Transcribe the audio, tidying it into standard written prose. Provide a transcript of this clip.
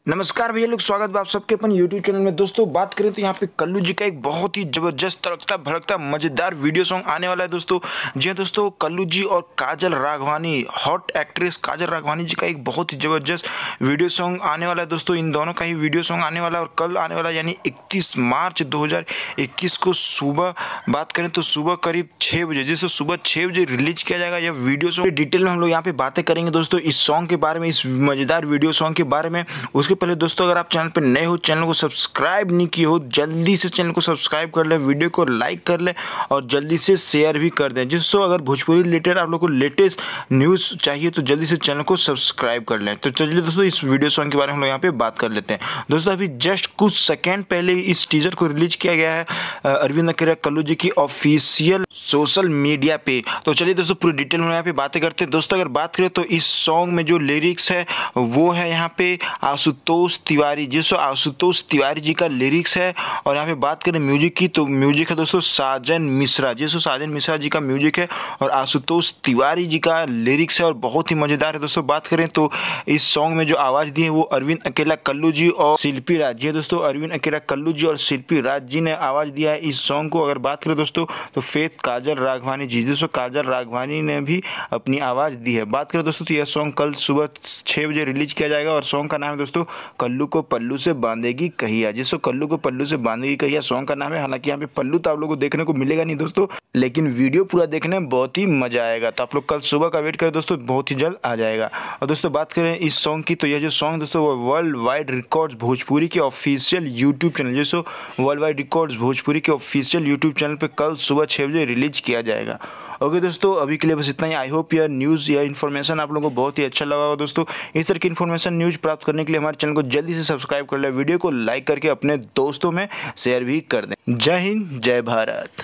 नमस्कार भैया लोग, स्वागत है आप सबके अपन यूट्यूब चैनल में। दोस्तों बात करें तो यहाँ पे कल्लू जी का एक बहुत ही जबरदस्त तड़कता भड़कता मजेदार वीडियो सॉन्ग आने वाला है दोस्तों। जी हाँ दोस्तों, कल्लू जी और काजल राघवानी, हॉट एक्ट्रेस काजल राघवानी जी का एक बहुत ही जबरदस्त वीडियो सॉन्ग आने वाला है दोस्तों। इन दोनों का ही वीडियो सॉन्ग आने वाला है और कल आने वाला है, यानी 31 मार्च 2021 को सुबह बात करें तो सुबह करीब 6 बजे, जिससे सुबह 6 बजे रिलीज किया जाएगा यह वीडियो सॉन्ग। डिटेल में हम लोग यहाँ पे बातें करेंगे दोस्तों इस सॉन्ग के बारे में, इस मजेदार वीडियो सॉन्ग के बारे में। उसके पहले दोस्तों, अगर आप चैनल पर नए हो, चैनल को सब्सक्राइब नहीं किए हो, जल्दी से चैनल को सब्सक्राइब कर ले, वीडियो को लाइक कर ले और जल्दी से शेयर भी कर दें। जिससे अगर भोजपुरी रिलेटेड आप लोग को लेटेस्ट न्यूज़ चाहिए तो जल्दी से चैनल को सब्सक्राइब कर लें। तो चलिए दोस्तों, इस वीडियो सॉन्ग के बारे में हम लोग यहाँ पे बात कर लेते हैं। दोस्तों अभी जस्ट कुछ सेकेंड पहले इस टीजर को रिलीज किया गया है अरविंद अकेला कल्लू जी की ऑफिशियल सोशल मीडिया पे। तो चलिए दोस्तों, पूरी डिटेल में यहाँ पे बातें करते हैं। दोस्तों अगर बात करें तो इस सॉन्ग में जो लिरिक्स है वो है यहाँ पे आशुतोष तिवारी, जिसको आशुतोष तिवारी जी का लिरिक्स है। और यहाँ पे बात करें म्यूजिक की तो म्यूजिक है दोस्तों साजन मिश्रा, जिसको साजन मिश्रा जी का म्यूजिक है और आशुतोष तिवारी जी का लिरिक्स है और बहुत ही मजेदार है दोस्तों। बात करें तो इस सॉन्ग में जो आवाज़ दी है वो अरविंद अकेला कल्लू जी और शिल्पी राज जी है दोस्तों। अरविंद अकेला कल्लू जी और शिल्पी राज जी ने आवाज़ दिया है इस सॉन्ग को। अगर बात करें दोस्तों तो फेथ काजल राघवानी जी, जिसको काजल राघवानी ने भी अपनी आवाज़ दी है। बात करें दोस्तों तो यह सॉन्ग कल सुबह 6 बजे रिलीज किया जाएगा और सॉन्ग का नाम है दोस्तों कल्लू को पल्लू से बांधेगी कहिया, जिसको कल्लू को पल्लू से बांधेगी कहिया सॉन्ग का नाम है। हालांकि यहाँ पे पल्लू तो आप लोगों को देखने को मिलेगा नहीं दोस्तों, लेकिन वीडियो पूरा देखने में बहुत ही मजा आएगा। तो आप लोग कल सुबह का वेट करें दोस्तों, बहुत ही जल्द आ जाएगा। और दोस्तों बात करें इस सॉन्ग की तो यह जो सॉन्ग दोस्तों वो वर्ल्ड वाइड रिकॉर्ड्स भोजपुरी के ऑफिशियल यूट्यूब चैनल, जिसको वर्ल्ड वाइड रिकॉर्ड्स भोजपुरी के ऑफिशियल यूट्यूब चैनल पर कल सुबह 6 बजे रिलीज किया जाएगा। ओके दोस्तों, अभी के लिए बस इतना ही। आई होप यह न्यूज़ या इन्फॉर्मेशन आप लोगों को बहुत ही अच्छा लगा होगा दोस्तों। इस तरह की इन्फॉर्मेशन न्यूज़ प्राप्त करने के लिए हमारे चैनल को जल्दी से सब्सक्राइब कर लें, वीडियो को लाइक करके अपने दोस्तों में शेयर भी कर दें। जय हिंद, जय भारत।